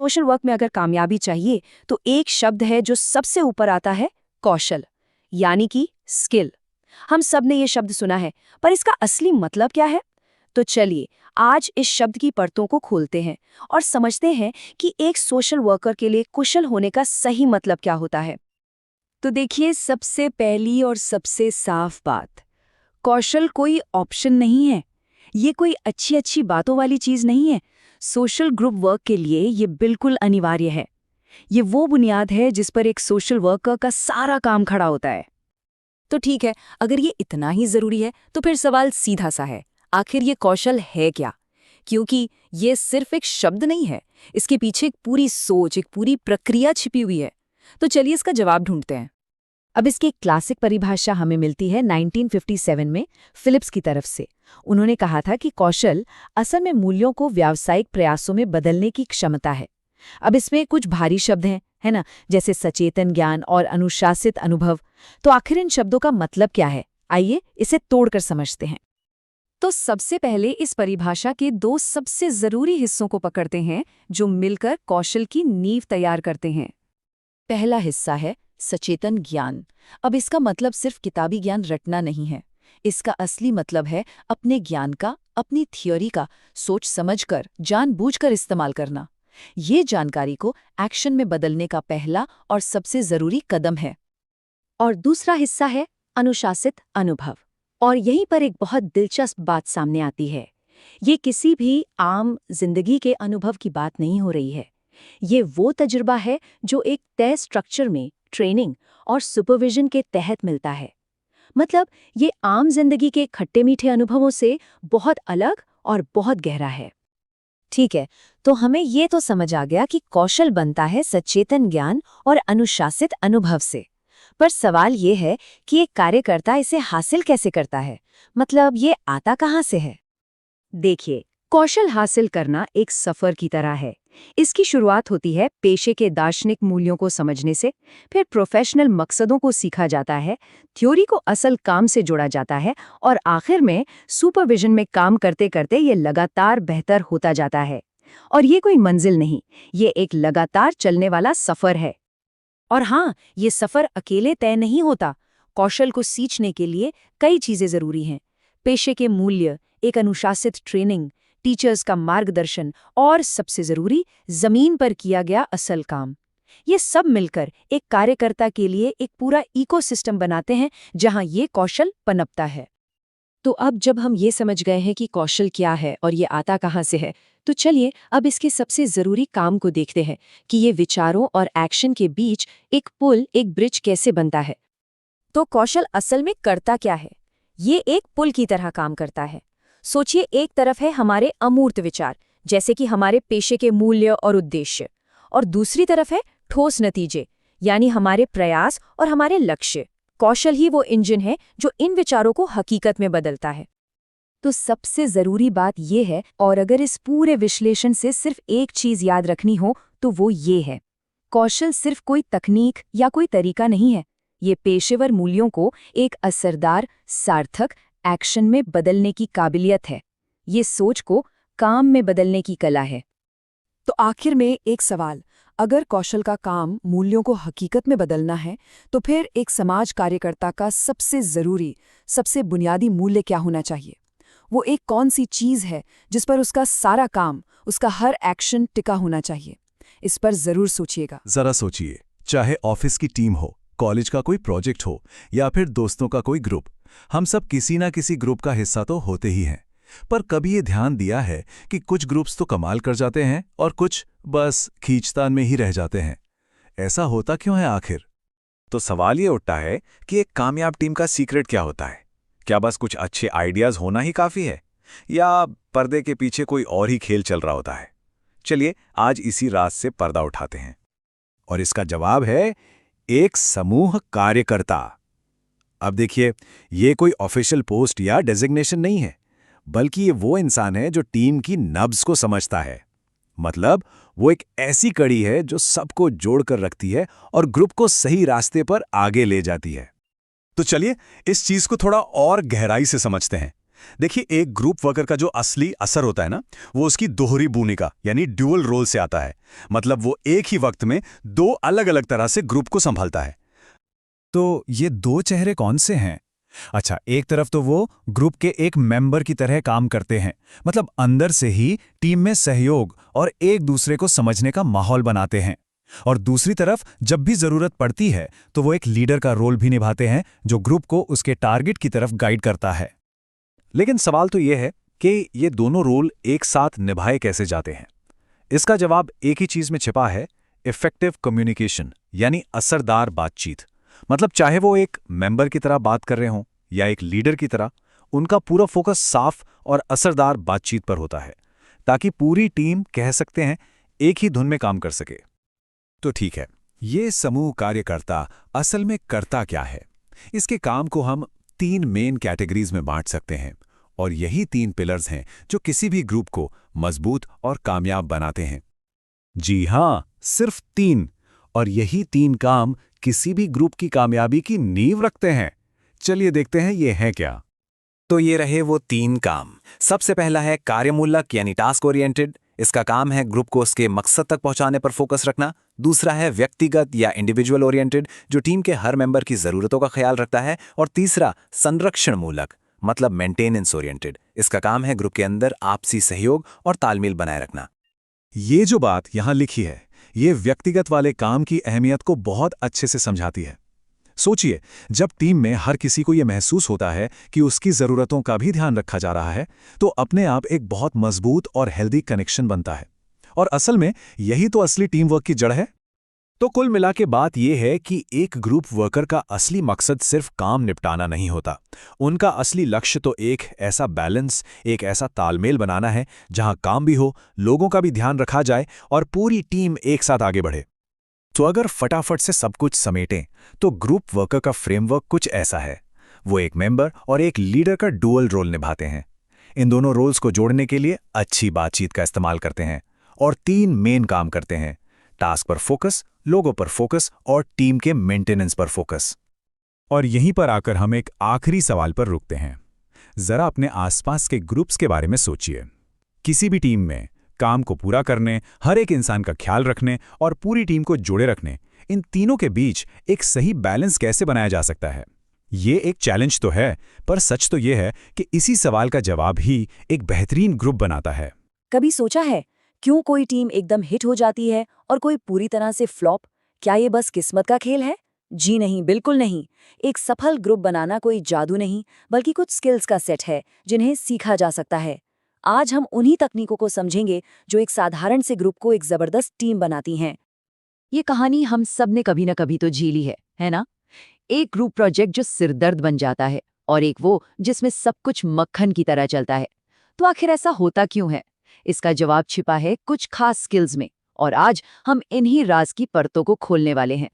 Social work में अगर कामयाबी चाहिए तो एक शब्द है जो सबसे ऊपर आता है, कौशल, यानी कि स्किल। हम सब ने ये शब्द सुना है, पर इसका असली मतलब क्या है? तो चलिए आज इस शब्द की परतों को खोलते हैं और समझते हैं कि एक सोशल वर्कर के लिए कुशल होने का सही मतलब क्या होता है। तो देखिए, सबसे पहली और सबसे साफ बात, कौशल कोई ऑप्शन नहीं है। ये कोई अच्छी अच्छी बातों वाली चीज नहीं है। सोशल ग्रुप वर्क के लिए ये बिल्कुल अनिवार्य है। ये वो बुनियाद है जिस पर एक सोशल वर्कर का सारा काम खड़ा होता है। तो ठीक है, अगर ये इतना ही जरूरी है तो फिर सवाल सीधा सा है, आखिर ये कौशल है क्या? क्योंकि ये सिर्फ एक शब्द नहीं है, इसके पीछे एक पूरी सोच, एक पूरी प्रक्रिया छिपी हुई है। तो चलिए इसका जवाब ढूंढते हैं। अब इसकी एक क्लासिक परिभाषा हमें मिलती है 1957 में फिलिप्स की तरफ से। उन्होंने कहा था कि कौशल असल में मूल्यों को व्यावसायिक प्रयासों में बदलने की क्षमता है। अब इसमें कुछ भारी शब्द हैं, है ना, जैसे सचेतन ज्ञान और अनुशासित अनुभव। तो आखिर इन शब्दों का मतलब क्या है? आइए इसे तोड़कर समझते हैं। तो सबसे पहले इस परिभाषा के दो सबसे जरूरी हिस्सों को पकड़ते हैं जो मिलकर कौशल की नींव तैयार करते हैं। पहला हिस्सा है सचेतन ज्ञान। अब इसका मतलब सिर्फ किताबी ज्ञान रटना नहीं है। इसका असली मतलब है अपने ज्ञान का, अपनी थियोरी का सोच समझकर, जानबूझकर इस्तेमाल करना। ये जानकारी को एक्शन में बदलने का पहला और सबसे जरूरी कदम है। और दूसरा हिस्सा है अनुशासित अनुभव। और यहीं पर एक बहुत दिलचस्प बात सामने आती है। ये किसी भी आम जिंदगी के अनुभव की बात नहीं हो रही है। ये वो तजुर्बा है जो एक तय स्ट्रक्चर में ट्रेनिंग और सुपरविजन के तहत मिलता है। मतलब ये आम जिंदगी के खट्टे मीठे अनुभवों से बहुत अलग और बहुत गहरा है। ठीक है, तो हमें ये तो समझ आ गया कि कौशल बनता है सचेतन ज्ञान और अनुशासित अनुभव से। पर सवाल ये है कि एक कार्यकर्ता इसे हासिल कैसे करता है? मतलब ये आता कहाँ से है? देखिए, कौशल हासिल करना एक सफर की तरह है। इसकी शुरुआत होती है पेशे के दार्शनिक मूल्यों को समझने से, फिर प्रोफेशनल मकसदों को सीखा जाता है, थ्योरी को असल काम से जोड़ा जाता है और आखिर में सुपरविजन में काम करते करते ये लगातार बेहतर होता जाता है। और ये कोई मंजिल नहीं, ये एक लगातार चलने वाला सफर है। और हाँ, ये सफर अकेले तय नहीं होता। कौशल को सींचने के लिए कई चीजें जरूरी हैं। पेशे के मूल्य, एक अनुशासित ट्रेनिंग, टीचर्स का मार्गदर्शन और सबसे जरूरी जमीन पर किया गया असल काम। ये सब मिलकर एक कार्यकर्ता के लिए एक पूरा इकोसिस्टम बनाते हैं जहां ये कौशल पनपता है। तो अब जब हम ये समझ गए हैं कि कौशल क्या है और ये आता कहाँ से है, तो चलिए अब इसके सबसे जरूरी काम को देखते हैं कि ये विचारों और एक्शन के बीच एक पुल, एक ब्रिज कैसे बनता है। तो कौशल असल में करता क्या है? ये एक पुल की तरह काम करता है। सोचिए, एक तरफ है हमारे अमूर्त विचार, जैसे कि हमारे पेशे के मूल्य और उद्देश्य, और दूसरी तरफ है ठोस नतीजे, यानी हमारे प्रयास और हमारे लक्ष्य। कौशल ही वो इंजन है जो इन विचारों को हकीकत में बदलता है। तो सबसे जरूरी बात ये है, और अगर इस पूरे विश्लेषण से सिर्फ एक चीज याद रखनी हो तो वो ये है, कौशल सिर्फ कोई तकनीक या कोई तरीका नहीं है। ये पेशेवर मूल्यों को एक असरदार, सार्थक एक्शन में बदलने की काबिलियत है। ये सोच को काम में बदलने की कला है। तो आखिर में एक सवाल, अगर कौशल का काम मूल्यों को हकीकत में बदलना है, तो फिर एक समाज कार्यकर्ता का सबसे जरूरी, सबसे बुनियादी मूल्य क्या होना चाहिए? वो एक कौन सी चीज है जिस पर उसका सारा काम, उसका हर एक्शन टिका होना चाहिए? इस पर जरूर सोचिएगा। जरा सोचिए, चाहे ऑफिस की टीम हो, कॉलेज का कोई प्रोजेक्ट हो या फिर दोस्तों का कोई ग्रुप, हम सब किसी ना किसी ग्रुप का हिस्सा तो होते ही हैं। पर कभी ये ध्यान दिया है कि कुछ ग्रुप्स तो कमाल कर जाते हैं और कुछ बस खींचतान में ही रह जाते हैं? ऐसा होता क्यों है आखिर? तो सवाल ये उठता है कि एक कामयाब टीम का सीक्रेट क्या होता है? क्या बस कुछ अच्छे आइडियाज होना ही काफी है, या पर्दे के पीछे कोई और ही खेल चल रहा होता है? चलिए आज इसी राज से पर्दा उठाते हैं। और इसका जवाब है एक समूह कार्यकर्ता। अब देखिए, ये कोई ऑफिशियल पोस्ट या डेजिग्नेशन नहीं है, बल्कि ये वो इंसान है जो टीम की नब्ज को समझता है। मतलब वो एक ऐसी कड़ी है जो सबको जोड़कर रखती है और ग्रुप को सही रास्ते पर आगे ले जाती है। तो चलिए इस चीज को थोड़ा और गहराई से समझते हैं। देखिए, एक ग्रुप वर्कर का जो असली असर होता है ना, वो उसकी दोहरी भूमिका यानी ड्यूअल रोल से आता है। मतलब वो एक ही वक्त में दो अलग अलग तरह से ग्रुप को संभालता है। तो ये दो चेहरे कौन से हैं? अच्छा, एक तरफ तो वो ग्रुप के एक मेंबर की तरह काम करते हैं, मतलब अंदर से ही टीम में सहयोग और एक दूसरे को समझने का माहौल बनाते हैं। और दूसरी तरफ जब भी जरूरत पड़ती है तो वो एक लीडर का रोल भी निभाते हैं, जो ग्रुप को उसके टारगेट की तरफ गाइड करता है। लेकिन सवाल तो ये है कि ये दोनों रोल एक साथ निभाए कैसे जाते हैं। इसका जवाब एक ही चीज में छिपा है, इफेक्टिव कम्युनिकेशन यानी असरदार बातचीत। मतलब चाहे वो एक मेंबर की तरह बात कर रहे हों या एक लीडर की तरह, उनका पूरा फोकस साफ और असरदार बातचीत पर होता है, ताकि पूरी टीम कह सकते हैं एक ही धुन में काम कर सके। तो ठीक है, ये समूह कार्यकर्ता असल में करता क्या है? इसके काम को हम 3 मेन कैटेगरीज में बांट सकते हैं, और यही 3 पिलर्स हैं जो किसी भी ग्रुप को मजबूत और कामयाब बनाते हैं। जी हां, सिर्फ 3, और यही 3 काम किसी भी ग्रुप की कामयाबी की नींव रखते हैं। चलिए देखते हैं ये है क्या। तो ये रहे वो 3 काम। सबसे पहला है कार्यमूलक यानी टास्क ओरिएंटेड। इसका काम है ग्रुप को उसके मकसद तक पहुंचाने पर फोकस रखना। दूसरा है व्यक्तिगत या इंडिविजुअल ओरिएंटेड, जो टीम के हर मेंबर की जरूरतों का ख्याल रखता है। और तीसरा संरक्षण मूलक, मतलब मेंटेनेंस ओरिएंटेड। इसका काम है ग्रुप के अंदर आपसी सहयोग और तालमेल बनाए रखना। ये जो बात यहां लिखी है, ये व्यक्तिगत वाले काम की अहमियत को बहुत अच्छे से समझाती है। सोचिए, जब टीम में हर किसी को ये महसूस होता है कि उसकी ज़रूरतों का भी ध्यान रखा जा रहा है, तो अपने आप एक बहुत मजबूत और हेल्दी कनेक्शन बनता है। और असल में यही तो असली टीम वर्क की जड़ है। तो कुल मिला के बात यह है कि एक ग्रुप वर्कर का असली मकसद सिर्फ काम निपटाना नहीं होता। उनका असली लक्ष्य तो एक ऐसा बैलेंस, एक ऐसा तालमेल बनाना है जहां काम भी हो, लोगों का भी ध्यान रखा जाए और पूरी टीम एक साथ आगे बढ़े। तो अगर फटाफट से सब कुछ समेटें, तो ग्रुप वर्कर का फ्रेमवर्क कुछ ऐसा है। वो एक मेंबर और एक लीडर का डुअल रोल निभाते हैं। इन दोनों रोल्स को जोड़ने के लिए अच्छी बातचीत का इस्तेमाल करते हैं और 3 मेन काम करते हैं: टास्क पर फोकस, लोगों पर फोकस और टीम के मेंटेनेंस पर फोकस। और यहीं पर आकर हम एक आखिरी सवाल पर रुकते हैं। जरा अपने आसपास के ग्रुप्स के बारे में सोचिए। किसी भी टीम में काम को पूरा करने, हर एक इंसान का ख्याल रखने और पूरी टीम को जोड़े रखने, इन तीनों के बीच एक सही बैलेंस कैसे बनाया जा सकता है? ये एक चैलेंज तो है, पर सच तो ये है कि इसी सवाल का जवाब ही एक बेहतरीन ग्रुप बनाता है। कभी सोचा है क्यों कोई टीम एकदम हिट हो जाती है और कोई पूरी तरह से फ्लॉप? क्या ये बस किस्मत का खेल है? जी नहीं, बिल्कुल नहीं। एक सफल ग्रुप बनाना कोई जादू नहीं, बल्कि कुछ स्किल्स का सेट है जिन्हें सीखा जा सकता है। आज हम उन्हीं तकनीकों को समझेंगे जो एक साधारण से ग्रुप को एक जबरदस्त टीम बनाती हैं। ये कहानी हम सब ने कभी न कभी तो झेली है ना? एक ग्रुप प्रोजेक्ट जो सिरदर्द बन जाता है और एक वो जिसमें सब कुछ मक्खन की तरह चलता है। तो आखिर ऐसा होता क्यों है? इसका जवाब छिपा है कुछ खास स्किल्स में, और आज हम इन्हीं राज की परतों को खोलने वाले हैं।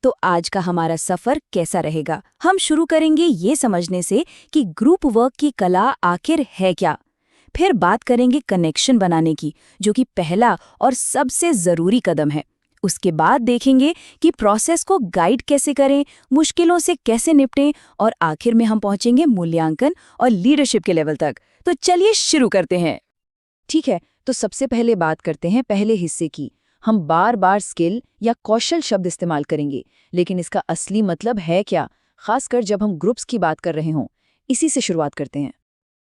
तो आज का हमारा सफर कैसा रहेगा? हम शुरू करेंगे ये समझने से कि ग्रुप वर्क की कला आखिर है क्या। फिर बात करेंगे कनेक्शन बनाने की, जो कि पहला और सबसे जरूरी कदम है। उसके बाद देखेंगे कि प्रोसेस को गाइड कैसे करें, मुश्किलों से कैसे निपटें, और आखिर में हम पहुंचेंगे मूल्यांकन और लीडरशिप के लेवल तक। तो चलिए शुरू करते हैं। ठीक है, तो सबसे पहले बात करते हैं पहले हिस्से की। हम बार बार स्किल या कौशल शब्द इस्तेमाल करेंगे, लेकिन इसका असली मतलब है क्या, खासकर जब हम ग्रुप्स की बात कर रहे हों। इसी से शुरुआत करते हैं।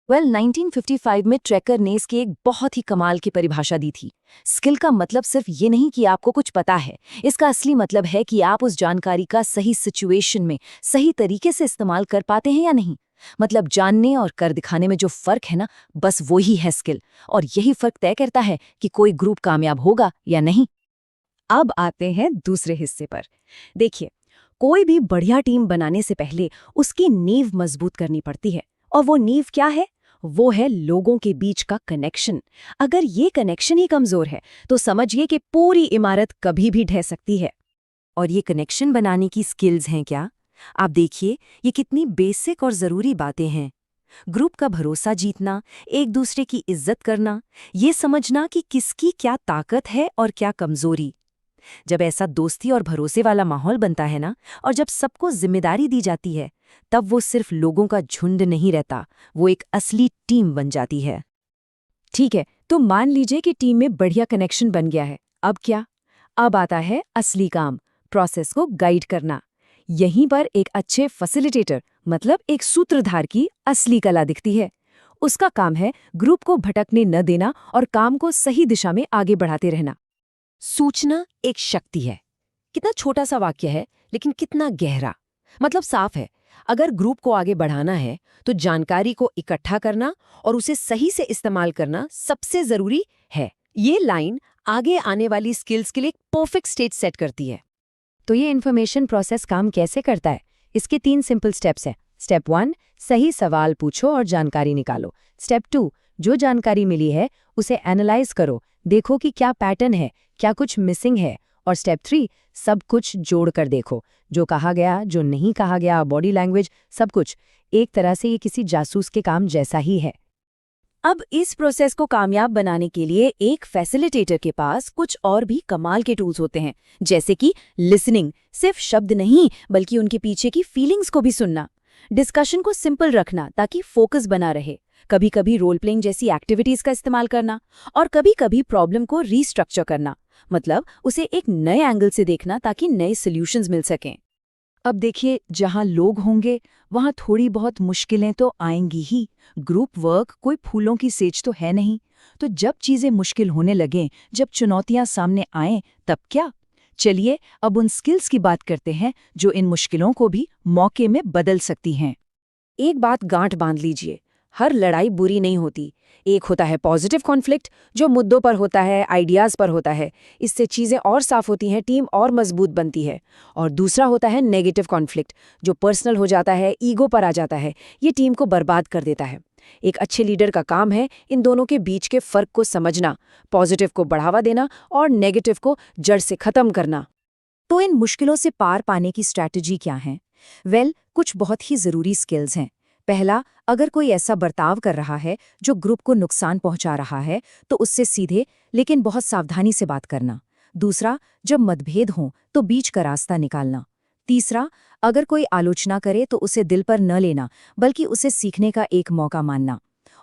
1955 में ट्रैकर ने इसकी एक बहुत ही कमाल की परिभाषा दी थी। स्किल का मतलब सिर्फ ये नहीं कि आपको कुछ पता है, इसका असली मतलब है कि आप उस जानकारी का सही सिचुएशन में सही तरीके से इस्तेमाल कर पाते हैं या नहीं। मतलब जानने और कर दिखाने में जो फर्क है ना, बस वो ही है स्किल, और यही फर्क तय करता है कि कोई ग्रुप कामयाब होगा या नहीं। अब आते हैं दूसरे हिस्से पर। देखिए, कोई भी बढ़िया टीम बनाने से पहले उसकी नींव मजबूत करनी पड़ती है, और वो नींव क्या है? वो है लोगों के बीच का कनेक्शन। अगर ये कनेक्शन ही कमजोर है तो समझिए कि पूरी इमारत कभी भी ढह सकती है। और ये कनेक्शन बनाने की स्किल्स हैं क्या? आप देखिए, ये कितनी बेसिक और ज़रूरी बातें हैं। ग्रुप का भरोसा जीतना, एक दूसरे की इज्जत करना, ये समझना कि किसकी क्या ताकत है और क्या कमजोरी। जब ऐसा दोस्ती और भरोसे वाला माहौल बनता है ना, और जब सबको जिम्मेदारी दी जाती है, तब वो सिर्फ लोगों का झुंड नहीं रहता, वो एक असली टीम बन जाती है। ठीक है, तो मान लीजिए कि टीम में बढ़िया कनेक्शन बन गया है। अब क्या? अब आता है असली काम, प्रोसेस को गाइड करना। यहीं पर एक अच्छे फैसिलिटेटर, मतलब एक सूत्रधार की असली कला दिखती है। उसका काम है ग्रुप को भटकने न देना और काम को सही दिशा में आगे बढ़ाते रहना। सूचना एक शक्ति है। कितना छोटा सा वाक्य है, लेकिन कितना गहरा। मतलब साफ है, अगर ग्रुप को आगे बढ़ाना है तो जानकारी को इकट्ठा करना और उसे सही से इस्तेमाल करना सबसे जरूरी है। ये लाइन आगे आने वाली स्किल्स के लिए एक परफेक्ट स्टेज सेट करती है। तो ये इन्फॉर्मेशन प्रोसेस काम कैसे करता है? इसके 3 सिंपल स्टेप्स हैं। स्टेप 1, सही सवाल पूछो और जानकारी निकालो। स्टेप 2, जो जानकारी मिली है उसे एनालाइज करो, देखो कि क्या पैटर्न है, क्या कुछ मिसिंग है। और स्टेप 3, सब कुछ जोड़ कर देखो, जो कहा गया, जो नहीं कहा गया, बॉडी लैंग्वेज, सब कुछ। एक तरह से ये किसी जासूस के काम जैसा ही है। अब इस प्रोसेस को कामयाब बनाने के लिए एक फैसिलिटेटर के पास कुछ और भी कमाल के टूल्स होते हैं, जैसे कि लिसनिंग, सिर्फ शब्द नहीं बल्कि उनके पीछे की फीलिंग्स को भी सुनना, डिस्कशन को सिंपल रखना ताकि फोकस बना रहे, कभी कभी रोल प्लेइंग जैसी एक्टिविटीज का इस्तेमाल करना, और कभी कभी प्रॉब्लम को रीस्ट्रक्चर करना, मतलब उसे एक नए एंगल से देखना ताकि नए सॉल्यूशंस मिल सकें। अब देखिए, जहाँ लोग होंगे वहाँ थोड़ी बहुत मुश्किलें तो आएंगी ही। ग्रुप वर्क कोई फूलों की सेज तो है नहीं। तो जब चीज़ें मुश्किल होने लगें, जब चुनौतियाँ सामने आएं, तब क्या? चलिए अब उन स्किल्स की बात करते हैं जो इन मुश्किलों को भी मौके में बदल सकती हैं। एक बात गांठ बांध लीजिए, हर लड़ाई बुरी नहीं होती। एक होता है पॉजिटिव कॉन्फ्लिक्ट, जो मुद्दों पर होता है, आइडियाज़ पर होता है। इससे चीज़ें और साफ होती हैं, टीम और मजबूत बनती है। और दूसरा होता है नेगेटिव कॉन्फ्लिक्ट, जो पर्सनल हो जाता है, ईगो पर आ जाता है। ये टीम को बर्बाद कर देता है। एक अच्छे लीडर का काम है इन दोनों के बीच के फर्क को समझना, पॉजिटिव को बढ़ावा देना और नेगेटिव को जड़ से खत्म करना। तो इन मुश्किलों से पार पाने की स्ट्रैटेजी क्या है? कुछ बहुत ही ज़रूरी स्किल्स हैं। पहला, अगर कोई ऐसा बर्ताव कर रहा है जो ग्रुप को नुकसान पहुंचा रहा है, तो उससे सीधे लेकिन बहुत सावधानी से बात करना। दूसरा, जब मतभेद हों तो बीच का रास्ता निकालना। तीसरा, अगर कोई आलोचना करे तो उसे दिल पर न लेना, बल्कि उसे सीखने का एक मौका मानना।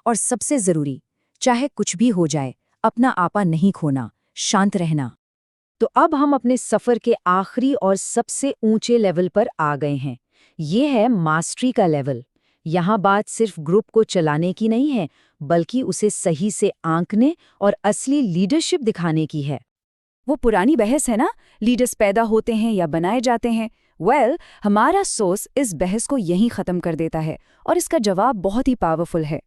और सबसे ज़रूरी, चाहे कुछ भी हो जाए, अपना आपा नहीं खोना, शांत रहना। तो अब हम अपने सफ़र के आखिरी और सबसे ऊंचे लेवल पर आ गए हैं। ये है मास्टरी का लेवल। यहाँ बात सिर्फ ग्रुप को चलाने की नहीं है, बल्कि उसे सही से आंकने और असली लीडरशिप दिखाने की है। वो पुरानी बहस है ना, लीडर्स पैदा होते हैं या बनाए जाते हैं। हमारा सोर्स इस बहस को यहीं ख़त्म कर देता है, और इसका जवाब बहुत ही पावरफुल है।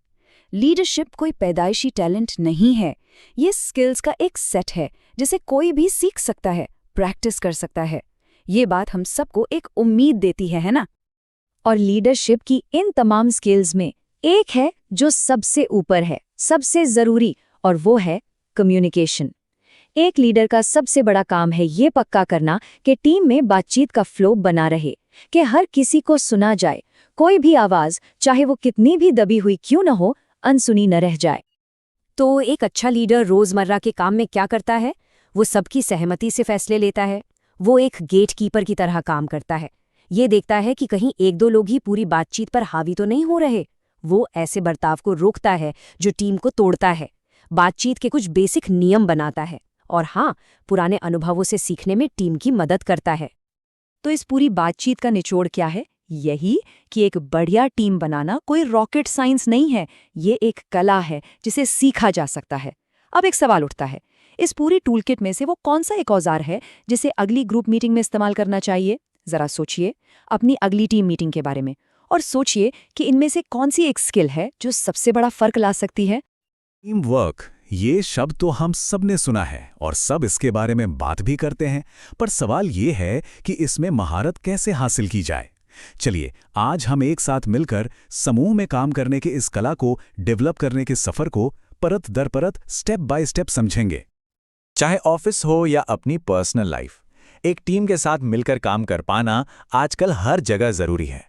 लीडरशिप कोई पैदाइशी टैलेंट नहीं है, ये स्किल्स का एक सेट है जिसे कोई भी सीख सकता है, प्रैक्टिस कर सकता है। ये बात हम सबको एक उम्मीद देती है ना? और लीडरशिप की इन तमाम स्किल्स में एक है जो सबसे ऊपर है, सबसे ज़रूरी, और वो है कम्युनिकेशन। एक लीडर का सबसे बड़ा काम है ये पक्का करना कि टीम में बातचीत का फ्लो बना रहे, कि हर किसी को सुना जाए, कोई भी आवाज़, चाहे वो कितनी भी दबी हुई क्यों न हो, अनसुनी न रह जाए। तो एक अच्छा लीडर रोज़मर्रा के काम में क्या करता है? वो सबकी सहमति से फैसले लेता है। वो एक गेटकीपर की तरह काम करता है। ये देखता है कि कहीं 1-2 लोग ही पूरी बातचीत पर हावी तो नहीं हो रहे। वो ऐसे बर्ताव को रोकता है जो टीम को तोड़ता है, बातचीत के कुछ बेसिक नियम बनाता है, और हाँ, पुराने अनुभवों से सीखने में टीम की मदद करता है। तो इस पूरी बातचीत का निचोड़ क्या है? यही कि एक बढ़िया टीम बनाना कोई रॉकेट साइंस नहीं है, ये एक कला है जिसे सीखा जा सकता है। अब एक सवाल उठता है, इस पूरी टूलकिट में से वो कौन सा एक औजार है जिसे अगली ग्रुप मीटिंग में इस्तेमाल करना चाहिए? जरा सोचिए अपनी अगली टीम मीटिंग के बारे में, और सोचिए कि इनमें से कौन सी एक स्किल है जो सबसे बड़ा फर्क ला सकती है। टीम वर्क, ये शब्द तो हम सब ने सुना है और सब इसके बारे में बात भी करते हैं, पर सवाल ये है कि इसमें महारत कैसे हासिल की जाए। चलिए आज हम एक साथ मिलकर समूह में काम करने के इस कला को डेवलप करने के सफर को परत दर परत, स्टेप बाय स्टेप समझेंगे। चाहे ऑफिस हो या अपनी पर्सनल लाइफ, एक टीम के साथ मिलकर काम कर पाना आजकल हर जगह जरूरी है।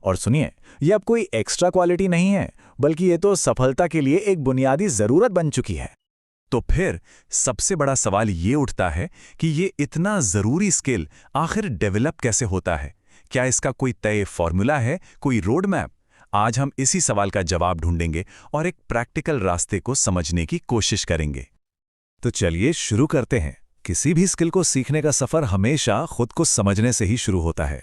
और सुनिए, ये अब कोई एक्स्ट्रा क्वालिटी नहीं है, बल्कि ये तो सफलता के लिए एक बुनियादी जरूरत बन चुकी है। तो फिर सबसे बड़ा सवाल ये उठता है कि ये इतना ज़रूरी स्किल आखिर डेवलप कैसे होता है? क्या इसका कोई तय फॉर्मूला है, कोई रोड मैप? आज हम इसी सवाल का जवाब ढूंढेंगे और एक प्रैक्टिकल रास्ते को समझने की कोशिश करेंगे। तो चलिए शुरू करते हैं। किसी भी स्किल को सीखने का सफ़र हमेशा खुद को समझने से ही शुरू होता है।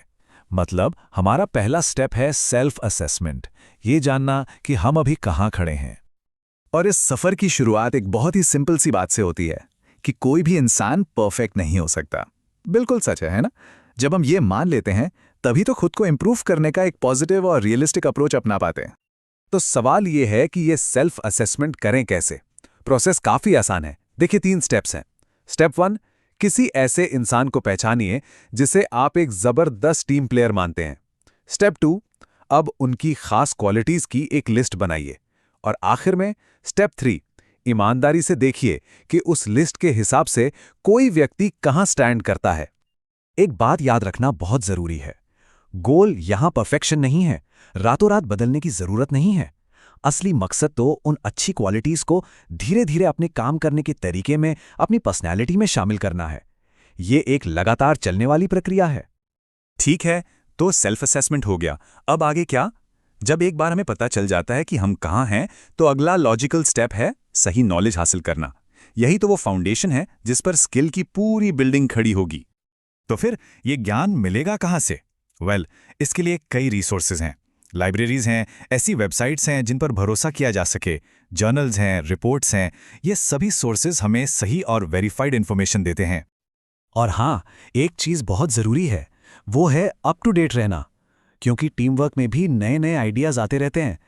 मतलब हमारा पहला स्टेप है सेल्फ असेसमेंट, ये जानना कि हम अभी कहाँ खड़े हैं। और इस सफ़र की शुरुआत एक बहुत ही सिंपल सी बात से होती है कि कोई भी इंसान परफेक्ट नहीं हो सकता। बिल्कुल सच है ना? जब हम ये मान लेते हैं तभी तो खुद को इम्प्रूव करने का एक पॉजिटिव और रियलिस्टिक अप्रोच अपना पाते हैं। तो सवाल ये है कि ये सेल्फ असेसमेंट करें कैसे? प्रोसेस काफ़ी आसान है। देखिए 3 स्टेप्स हैं। स्टेप 1, किसी ऐसे इंसान को पहचानिए जिसे आप एक ज़बरदस्त टीम प्लेयर मानते हैं। स्टेप 2, अब उनकी खास क्वालिटीज़ की एक लिस्ट बनाइए। और आखिर में स्टेप 3, ईमानदारी से देखिए कि उस लिस्ट के हिसाब से कोई व्यक्ति कहाँ स्टैंड करता है। एक बात याद रखना बहुत ज़रूरी है, गोल यहां परफेक्शन नहीं है, रातों रात बदलने की ज़रूरत नहीं है। असली मकसद तो उन अच्छी क्वालिटीज़ को धीरे धीरे अपने काम करने के तरीके में, अपनी पर्सनैलिटी में शामिल करना है। ये एक लगातार चलने वाली प्रक्रिया है। ठीक है, तो सेल्फ असेसमेंट हो गया। अब आगे क्या? जब एक बार हमें पता चल जाता है कि हम कहाँ हैं, तो अगला लॉजिकल स्टेप है सही नॉलेज हासिल करना। यही तो वो फाउंडेशन है जिस पर स्किल की पूरी बिल्डिंग खड़ी होगी। तो फिर ये ज्ञान मिलेगा कहाँ से? इसके लिए कई रिसोर्सेज हैं। लाइब्रेरीज हैं, ऐसी वेबसाइट्स हैं जिन पर भरोसा किया जा सके, जर्नल्स हैं, रिपोर्ट्स हैं। ये सभी सोर्सेज हमें सही और वेरीफाइड इन्फॉर्मेशन देते हैं। और हाँ, एक चीज़ बहुत ज़रूरी है, वो है अप टू डेट रहना, क्योंकि टीम वर्क में भी नए नए आइडियाज़ आते रहते हैं।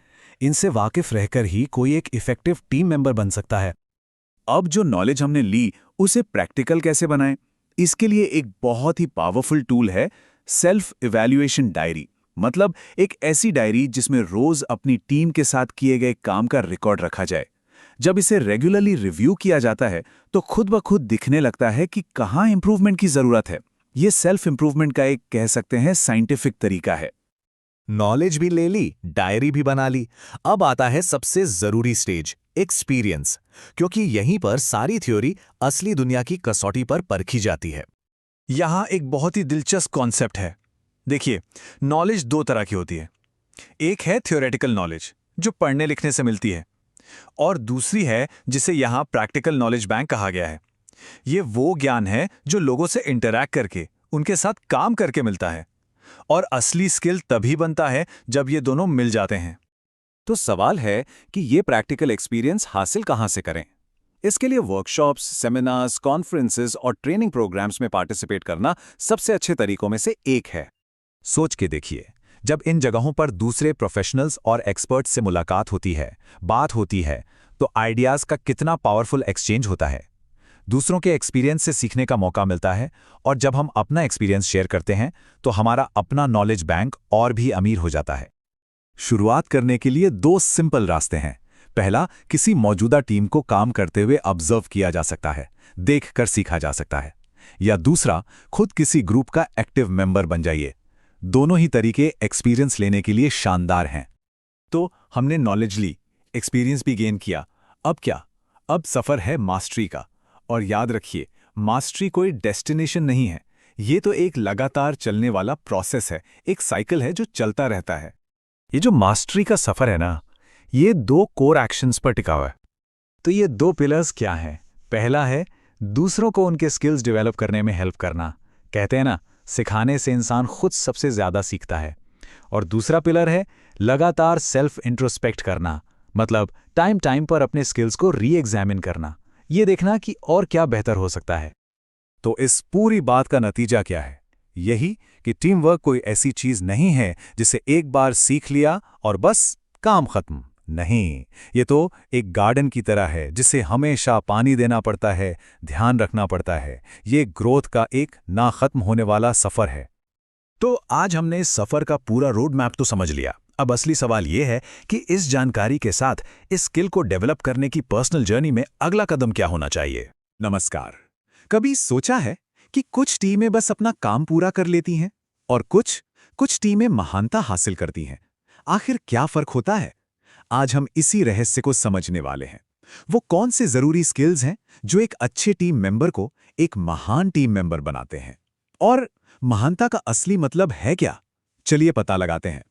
इनसे वाकिफ रहकर ही कोई एक इफेक्टिव टीम मेंबर बन सकता है। अब जो नॉलेज हमने ली उसे प्रैक्टिकल कैसे बनाएं? इसके लिए एक बहुत ही पावरफुल टूल है सेल्फ इवैल्यूएशन डायरी। मतलब एक ऐसी डायरी जिसमें रोज अपनी टीम के साथ किए गए काम का रिकॉर्ड रखा जाए। जब इसे रेगुलरली रिव्यू किया जाता है तो खुद ब खुद दिखने लगता है कि कहाँ इंप्रूवमेंट की जरूरत है। ये सेल्फ इंप्रूवमेंट का एक कह सकते हैं साइंटिफिक तरीका है। नॉलेज भी ले ली, डायरी भी बना ली। अब आता है सबसे जरूरी स्टेज, एक्सपीरियंस, क्योंकि यहीं पर सारी थ्योरी असली दुनिया की कसौटी पर परखी जाती है। यहाँ एक बहुत ही दिलचस्प कॉन्सेप्ट है। देखिए, नॉलेज 2 तरह की होती है। एक है थ्योरेटिकल नॉलेज जो पढ़ने लिखने से मिलती है, और दूसरी है जिसे यहाँ प्रैक्टिकल नॉलेज बैंक कहा गया है। ये वो ज्ञान है जो लोगों से इंटरैक्ट करके, उनके साथ काम करके मिलता है। और असली स्किल तभी बनता है जब ये दोनों मिल जाते हैं। तो सवाल है कि ये प्रैक्टिकल एक्सपीरियंस हासिल कहाँ से करें? इसके लिए वर्कशॉप्स, सेमिनार्स, कॉन्फ्रेंसेस और ट्रेनिंग प्रोग्राम्स में पार्टिसिपेट करना सबसे अच्छे तरीकों में से एक है। सोच के देखिए, जब इन जगहों पर दूसरे प्रोफेशनल्स और एक्सपर्ट्स से मुलाकात होती है, बात होती है, तो आइडियाज़ का कितना पावरफुल एक्सचेंज होता है। दूसरों के एक्सपीरियंस से सीखने का मौका मिलता है, और जब हम अपना एक्सपीरियंस शेयर करते हैं तो हमारा अपना नॉलेज बैंक और भी अमीर हो जाता है। शुरुआत करने के लिए 2 सिंपल रास्ते हैं। पहला, किसी मौजूदा टीम को काम करते हुए ऑब्जर्व किया जा सकता है, देखकर सीखा जा सकता है। या दूसरा, खुद किसी ग्रुप का एक्टिव मेंबर बन जाइए। दोनों ही तरीके एक्सपीरियंस लेने के लिए शानदार हैं। तो हमने नॉलेज ली, एक्सपीरियंस भी गेन किया। अब क्या? अब सफ़र है मास्टरी का। और याद रखिए, मास्टरी कोई डेस्टिनेशन नहीं है, ये तो एक लगातार चलने वाला प्रोसेस है, एक साइकिल है जो चलता रहता है। ये जो मास्टरी का सफ़र है ना, ये 2 कोर एक्शंस पर टिका हुआ है। तो ये 2 पिलर्स क्या हैं? पहला है दूसरों को उनके स्किल्स डेवलप करने में हेल्प करना। कहते हैं ना, सिखाने से इंसान खुद सबसे ज़्यादा सीखता है। और दूसरा पिलर है लगातार सेल्फ इंट्रोस्पेक्ट करना, मतलब टाइम टाइम पर अपने स्किल्स को री एग्जामिन करना, ये देखना कि और क्या बेहतर हो सकता है। तो इस पूरी बात का नतीजा क्या है? यही कि टीम वर्क कोई ऐसी चीज़ नहीं है जिसे एक बार सीख लिया और बस काम खत्म। नहीं, ये तो एक गार्डन की तरह है जिसे हमेशा पानी देना पड़ता है, ध्यान रखना पड़ता है। ये ग्रोथ का एक ना खत्म होने वाला सफ़र है। तो आज हमने इस सफ़र का पूरा रोड मैप तो समझ लिया। अब असली सवाल ये है कि इस जानकारी के साथ इस स्किल को डेवलप करने की पर्सनल जर्नी में अगला कदम क्या होना चाहिए? नमस्कार। कभी सोचा है कि कुछ टीमें बस अपना काम पूरा कर लेती हैं और कुछ टीमें महानता हासिल करती हैं? आखिर क्या फर्क होता है? आज हम इसी रहस्य को समझने वाले हैं। वो कौन से जरूरी स्किल्स हैं जो एक अच्छे टीम मेंबर को एक महान टीम मेंबर बनाते हैं? और महानता का असली मतलब है क्या? चलिए पता लगाते हैं।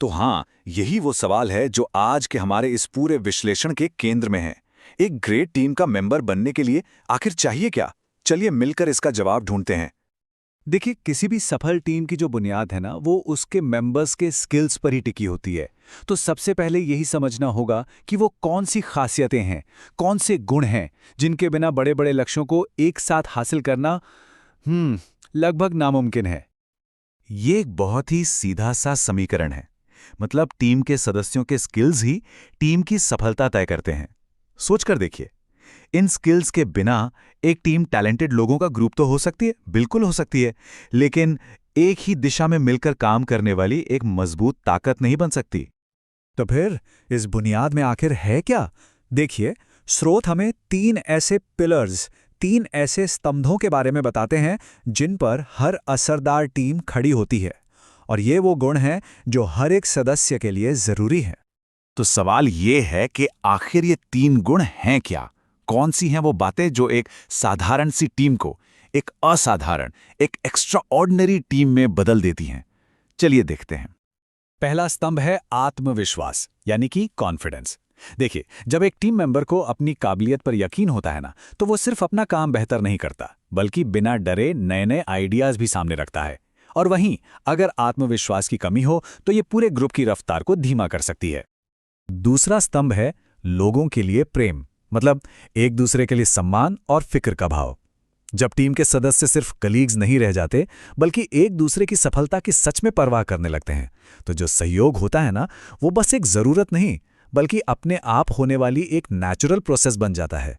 तो हाँ, यही वो सवाल है जो आज के हमारे इस पूरे विश्लेषण के केंद्र में है। एक ग्रेट टीम का मेंबर बनने के लिए आखिर चाहिए क्या? चलिए मिलकर इसका जवाब ढूंढते हैं। देखिए, किसी भी सफल टीम की जो बुनियाद है ना, वो उसके मेंबर्स के स्किल्स पर ही टिकी होती है। तो सबसे पहले यही समझना होगा कि वो कौन सी खासियतें हैं, कौन से गुण हैं जिनके बिना बड़े बड़े लक्ष्यों को एक साथ हासिल करना लगभग नामुमकिन है। ये एक बहुत ही सीधा सा समीकरण है। मतलब टीम के सदस्यों के स्किल्स ही टीम की सफलता तय करते हैं। सोचकर देखिए, इन स्किल्स के बिना एक टीम टैलेंटेड लोगों का ग्रुप तो हो सकती है, बिल्कुल हो सकती है, लेकिन एक ही दिशा में मिलकर काम करने वाली एक मजबूत ताकत नहीं बन सकती। तो फिर इस बुनियाद में आखिर है क्या? देखिए, स्रोत हमें तीन ऐसे स्तंभों के बारे में बताते हैं जिन पर हर असरदार टीम खड़ी होती है, और ये वो गुण हैं जो हर एक सदस्य के लिए जरूरी है। तो सवाल ये है कि आखिर ये तीन गुण हैं क्या? कौन सी हैं वो बातें जो एक साधारण सी टीम को एक असाधारण, एक एक्स्ट्राऑर्डिनरी टीम में बदल देती हैं? चलिए देखते हैं। पहला स्तंभ है आत्मविश्वास, यानी कि कॉन्फिडेंस। देखिए, जब एक टीम मेंबर को अपनी काबिलियत पर यकीन होता है ना, तो वो सिर्फ अपना काम बेहतर नहीं करता, बल्कि बिना डरे नए नए आइडियाज भी सामने रखता है। और वहीं अगर आत्मविश्वास की कमी हो तो ये पूरे ग्रुप की रफ्तार को धीमा कर सकती है। दूसरा स्तंभ है लोगों के लिए प्रेम, मतलब एक दूसरे के लिए सम्मान और फिक्र का भाव। जब टीम के सदस्य सिर्फ कलीग्स नहीं रह जाते, बल्कि एक दूसरे की सफलता की सच में परवाह करने लगते हैं, तो जो सहयोग होता है ना, वो बस एक जरूरत नहीं, बल्कि अपने आप होने वाली एक नेचुरल प्रोसेस बन जाता है।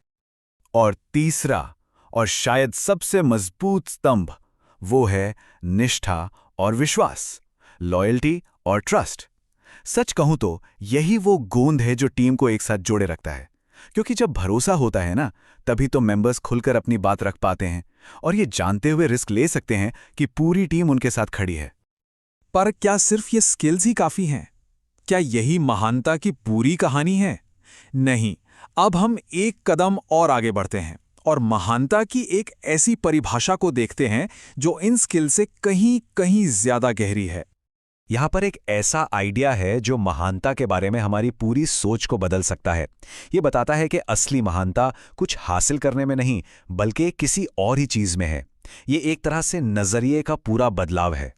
और तीसरा और शायद सबसे मजबूत स्तंभ, वो है निष्ठा और विश्वास, लॉयल्टी और ट्रस्ट। सच कहूं तो यही वो गोंद है जो टीम को एक साथ जोड़े रखता है, क्योंकि जब भरोसा होता है ना, तभी तो मेंबर्स खुलकर अपनी बात रख पाते हैं और ये जानते हुए रिस्क ले सकते हैं कि पूरी टीम उनके साथ खड़ी है। पर क्या सिर्फ ये स्किल्स ही काफी हैं? क्या यही महानता की पूरी कहानी है? नहीं, अब हम एक कदम और आगे बढ़ते हैं और महानता की एक ऐसी परिभाषा को देखते हैं जो इन स्किल से कहीं कहीं ज्यादा गहरी है। यहाँ पर एक ऐसा आइडिया है जो महानता के बारे में हमारी पूरी सोच को बदल सकता है। ये बताता है कि असली महानता कुछ हासिल करने में नहीं, बल्कि किसी और ही चीज में है। ये एक तरह से नजरिए का पूरा बदलाव है।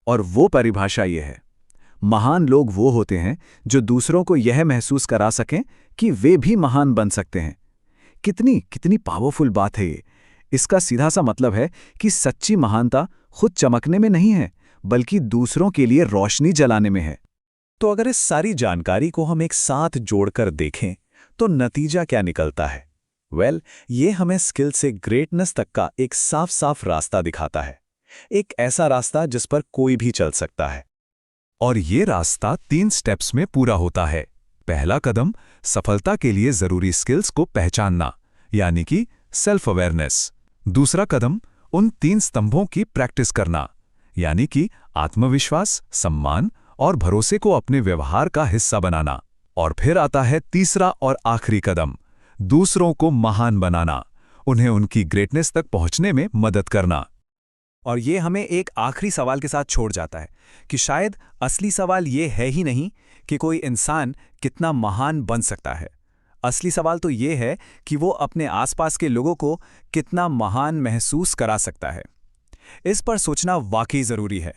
और वो परिभाषा ये है, महान लोग वो होते हैं जो दूसरों को यह महसूस करा सकें कि वे भी महान बन सकते हैं। कितनी कितनी पावरफुल बात है ये। इसका सीधा सा मतलब है कि सच्ची महानता खुद चमकने में नहीं है, बल्कि दूसरों के लिए रोशनी जलाने में है। तो अगर इस सारी जानकारी को हम एक साथ जोड़कर देखें तो नतीजा क्या निकलता है? ये हमें स्किल से ग्रेटनेस तक का एक साफ साफ रास्ता दिखाता है। एक ऐसा रास्ता जिस पर कोई भी चल सकता है। और ये रास्ता 3 स्टेप्स में पूरा होता है। पहला कदम, सफलता के लिए जरूरी स्किल्स को पहचानना, यानी कि सेल्फ अवेयरनेस। दूसरा कदम, उन 3 स्तंभों की प्रैक्टिस करना, यानी कि आत्मविश्वास, सम्मान और भरोसे को अपने व्यवहार का हिस्सा बनाना। और फिर आता है तीसरा और आखिरी कदम, दूसरों को महान बनाना, उन्हें उनकी ग्रेटनेस तक पहुंचने में मदद करना। और ये हमें एक आखिरी सवाल के साथ छोड़ जाता है कि शायद असली सवाल ये है ही नहीं कि कोई इंसान कितना महान बन सकता है। असली सवाल तो ये है कि वो अपने आसपास के लोगों को कितना महान महसूस करा सकता है। इस पर सोचना वाकई जरूरी है।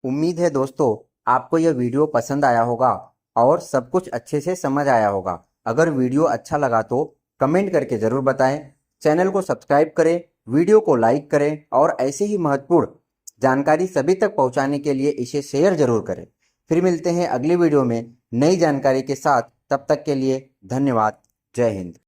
उम्मीद है दोस्तों आपको यह वीडियो पसंद आया होगा और सब कुछ अच्छे से समझ आया होगा। अगर वीडियो अच्छा लगा तो कमेंट करके ज़रूर बताएं, चैनल को सब्सक्राइब करें, वीडियो को लाइक करें और ऐसे ही महत्वपूर्ण जानकारी सभी तक पहुंचाने के लिए इसे शेयर जरूर करें। फिर मिलते हैं अगली वीडियो में नई जानकारी के साथ। तब तक के लिए धन्यवाद। जय हिंद।